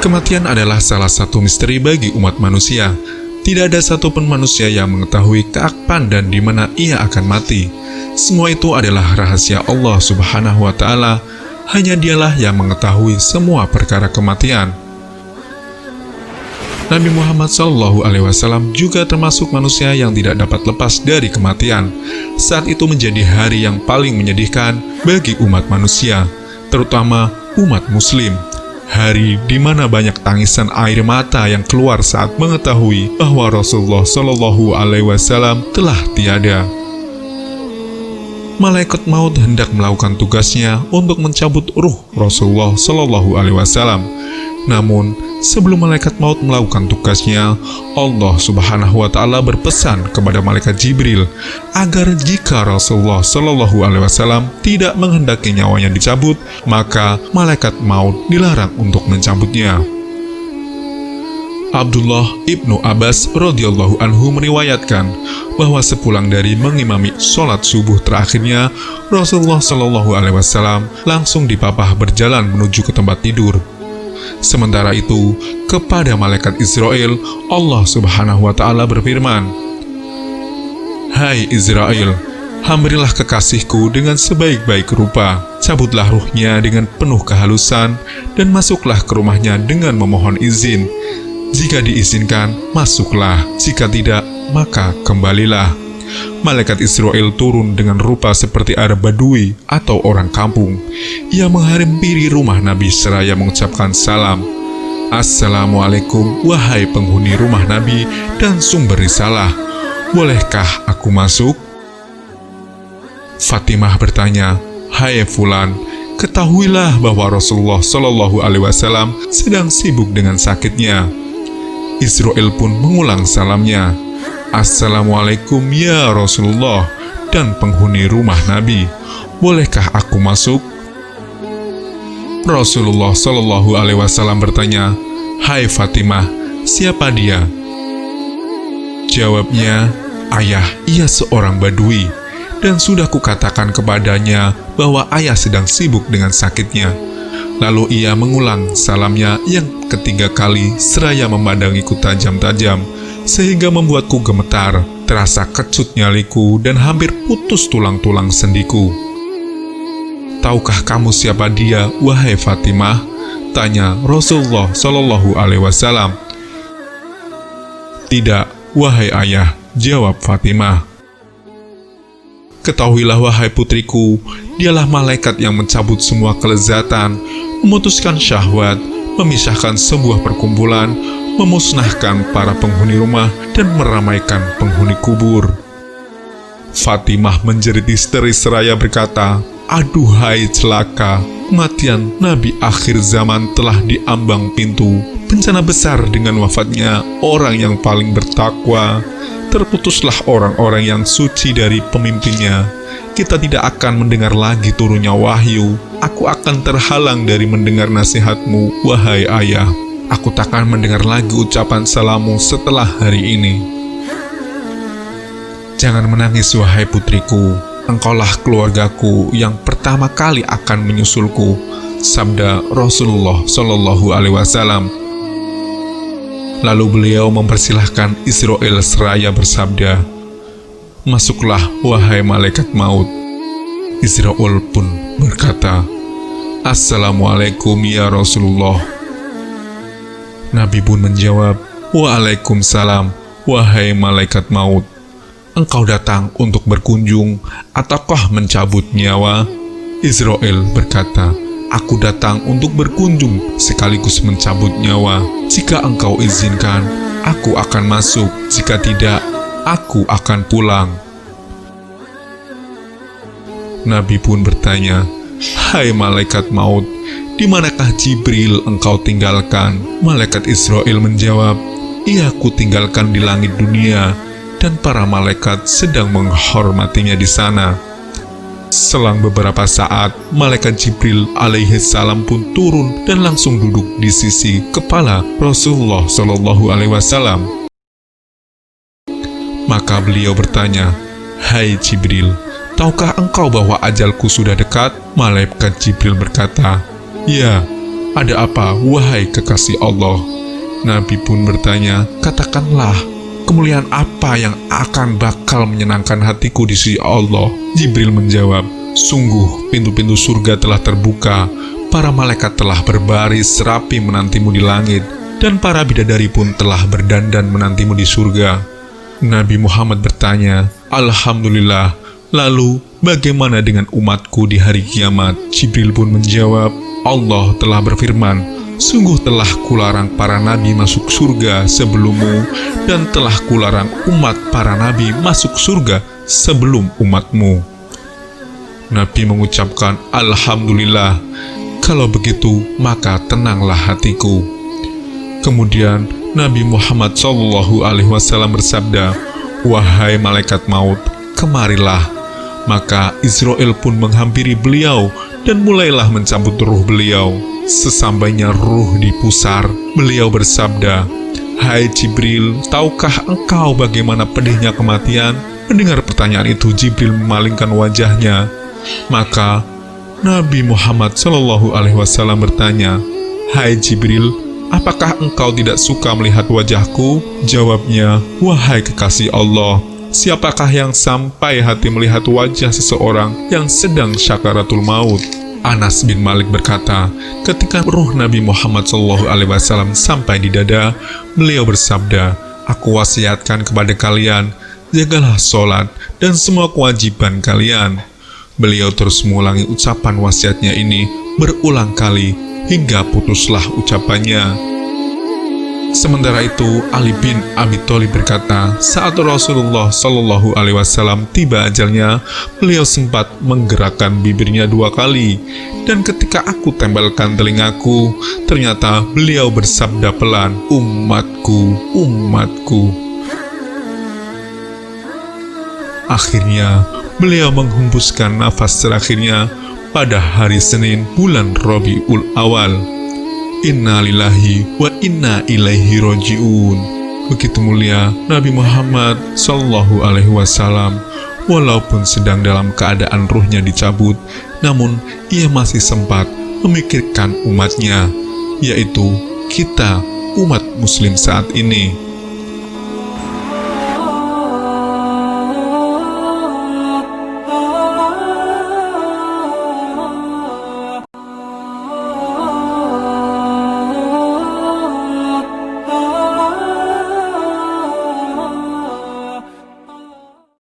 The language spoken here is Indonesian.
Kematian adalah salah satu misteri bagi umat manusia. Tidak ada satupun manusia yang mengetahui kapan dan di mana ia akan mati. Semua itu adalah rahasia Allah Subhanahu wa Ta'ala. Hanya Dialah yang mengetahui semua perkara kematian. Nabi Muhammad SAW juga termasuk manusia yang tidak dapat lepas dari kematian. Saat itu menjadi hari yang paling menyedihkan bagi umat manusia, terutama umat Muslim. Hari di mana banyak tangisan air mata yang keluar saat mengetahui bahwa Rasulullah SAW telah tiada. Malaikat maut hendak melakukan tugasnya untuk mencabut ruh Rasulullah SAW. Namun, sebelum malaikat maut melakukan tugasnya, Allah Subhanahu wa Ta'ala berpesan kepada malaikat Jibril agar jika Rasulullah SAW tidak menghendaki nyawanya dicabut, maka malaikat maut dilarang untuk mencabutnya. Abdullah ibnu Abbas radhiyallahu anhu meriwayatkan bahwa sepulang dari mengimami sholat subuh terakhirnya, Rasulullah SAW langsung dipapah berjalan menuju ke tempat tidur. Sementara itu, kepada malaikat Israel, Allah Subhanahu wa Ta'ala berfirman, "Hai Israel, hampirilah kekasihku dengan sebaik-baik rupa, cabutlah ruhnya dengan penuh kehalusan, dan masuklah ke rumahnya dengan memohon izin. Jika diizinkan, masuklah, jika tidak, maka kembalilah." Malaikat Israel turun dengan rupa seperti Arab Badui atau orang kampung. Ia menghampiri rumah Nabi seraya mengucapkan salam. "Assalamualaikum, wahai penghuni rumah Nabi dan sumber risalah. Bolehkah aku masuk?" Fatimah bertanya, "Hai Fulan, ketahuilah bahwa Rasulullah SAW sedang sibuk dengan sakitnya." Israel pun mengulang salamnya. "Assalamualaikum ya Rasulullah dan penghuni rumah Nabi, bolehkah aku masuk?" Rasulullah SAW bertanya, "Hai Fatimah, siapa dia?" Jawabnya, "Ayah, ia seorang Badui, dan sudah kukatakan kepadanya bahwa ayah sedang sibuk dengan sakitnya." Lalu ia mengulang salamnya yang ketiga kali seraya memandangiku tajam-tajam, sehingga membuatku gemetar, terasa kecut nyaliku dan hampir putus tulang-tulang sendiku. "Tahukah kamu siapa dia, wahai Fatimah?" tanya Rasulullah SAW. "Tidak, wahai ayah," jawab Fatimah. "Ketahuilah wahai putriku, dialah malaikat yang mencabut semua kelezatan, memutuskan syahwat, memisahkan sebuah perkumpulan, memusnahkan para penghuni rumah, dan meramaikan penghuni kubur." Fatimah menjerit histeris seraya berkata, "Aduhai celaka, kematian Nabi akhir zaman telah diambang pintu. Bencana besar dengan wafatnya orang yang paling bertakwa. Terputuslah orang-orang yang suci dari pemimpinnya. Kita tidak akan mendengar lagi turunnya wahyu. Aku akan terhalang dari mendengar nasihatmu, wahai ayah. Aku takkan mendengar lagi ucapan salammu setelah hari ini. Jangan menangis, wahai putriku. Engkaulah keluargaku yang pertama kali akan menyusulku," sabda Rasulullah SAW. Lalu beliau mempersilahkan Israel seraya bersabda, "Masuklah, wahai malaikat maut." Israel pun berkata, "Assalamualaikum ya Rasulullah." Nabi pun menjawab, "Waalaikumsalam, wahai malaikat maut. Engkau datang untuk berkunjung ataukah mencabut nyawa?" Israel berkata, "Aku datang untuk berkunjung sekaligus mencabut nyawa. Jika engkau izinkan, aku akan masuk. Jika tidak, aku akan pulang." Nabi pun bertanya, "Hai malaikat maut, di manakah Jibril engkau tinggalkan?" Malaikat Israel menjawab, "Ia kutinggalkan di langit dunia, dan para malaikat sedang menghormatinya di sana." Selang beberapa saat, malaikat Jibril alaihi salam pun turun dan langsung duduk di sisi kepala Rasulullah SAW. Maka beliau bertanya, "Hai Jibril, tahukah engkau bahwa ajalku sudah dekat?" Malaikat Jibril berkata, "Ya, "Ada apa, wahai kekasih Allah?" Nabi pun bertanya, "Katakanlah, kemuliaan apa yang akan bakal menyenangkan hatiku di sisi Allah?" Jibril menjawab, "Sungguh pintu-pintu surga telah terbuka, para malaikat telah berbaris rapi menantimu di langit, dan para bidadari pun telah berdandan menantimu di surga." Nabi Muhammad bertanya, "Alhamdulillah, lalu bagaimana dengan umatku di hari kiamat?" Jibril pun menjawab, "Allah telah berfirman, sungguh telah kularang para nabi masuk surga sebelummu, dan telah kularang umat para nabi masuk surga sebelum umatmu." Nabi mengucapkan, "Alhamdulillah, kalau begitu maka tenanglah hatiku." Kemudian Nabi Muhammad SAW bersabda, "Wahai malaikat maut, kemarilah." Maka Israel pun menghampiri beliau dan mulailah mencabut ruh beliau. Sesampainya ruh di pusar, beliau bersabda, "Hai Jibril, tahukah engkau bagaimana pedihnya kematian?" Mendengar pertanyaan itu, Jibril memalingkan wajahnya. Maka Nabi Muhammad SAW bertanya, "Hai Jibril, apakah engkau tidak suka melihat wajahku?" Jawabnya, "Wahai kekasih Allah, siapakah yang sampai hati melihat wajah seseorang yang sedang syakaratul maut?" Anas bin Malik berkata, ketika ruh Nabi Muhammad SAW sampai di dada, beliau bersabda, "Aku wasiatkan kepada kalian, jagalah sholat dan semua kewajiban kalian." Beliau terus mengulangi ucapan wasiatnya ini berulang kali hingga putuslah ucapannya. Sementara itu, Ali bin Abi Thalib berkata, saat Rasulullah SAW tiba ajalnya, beliau sempat menggerakkan bibirnya 2 kali, dan ketika aku tempelkan telingaku, ternyata beliau bersabda pelan, "Umatku, umatku." Akhirnya, beliau menghembuskan nafas terakhirnya pada hari Senin bulan Rabiul Awal. Inna lillahi wa inna ilaihi roji'un. Begitu mulia Nabi Muhammad SAW, walaupun sedang dalam keadaan ruhnya dicabut, namun ia masih sempat memikirkan umatnya, yaitu kita, umat muslim saat ini.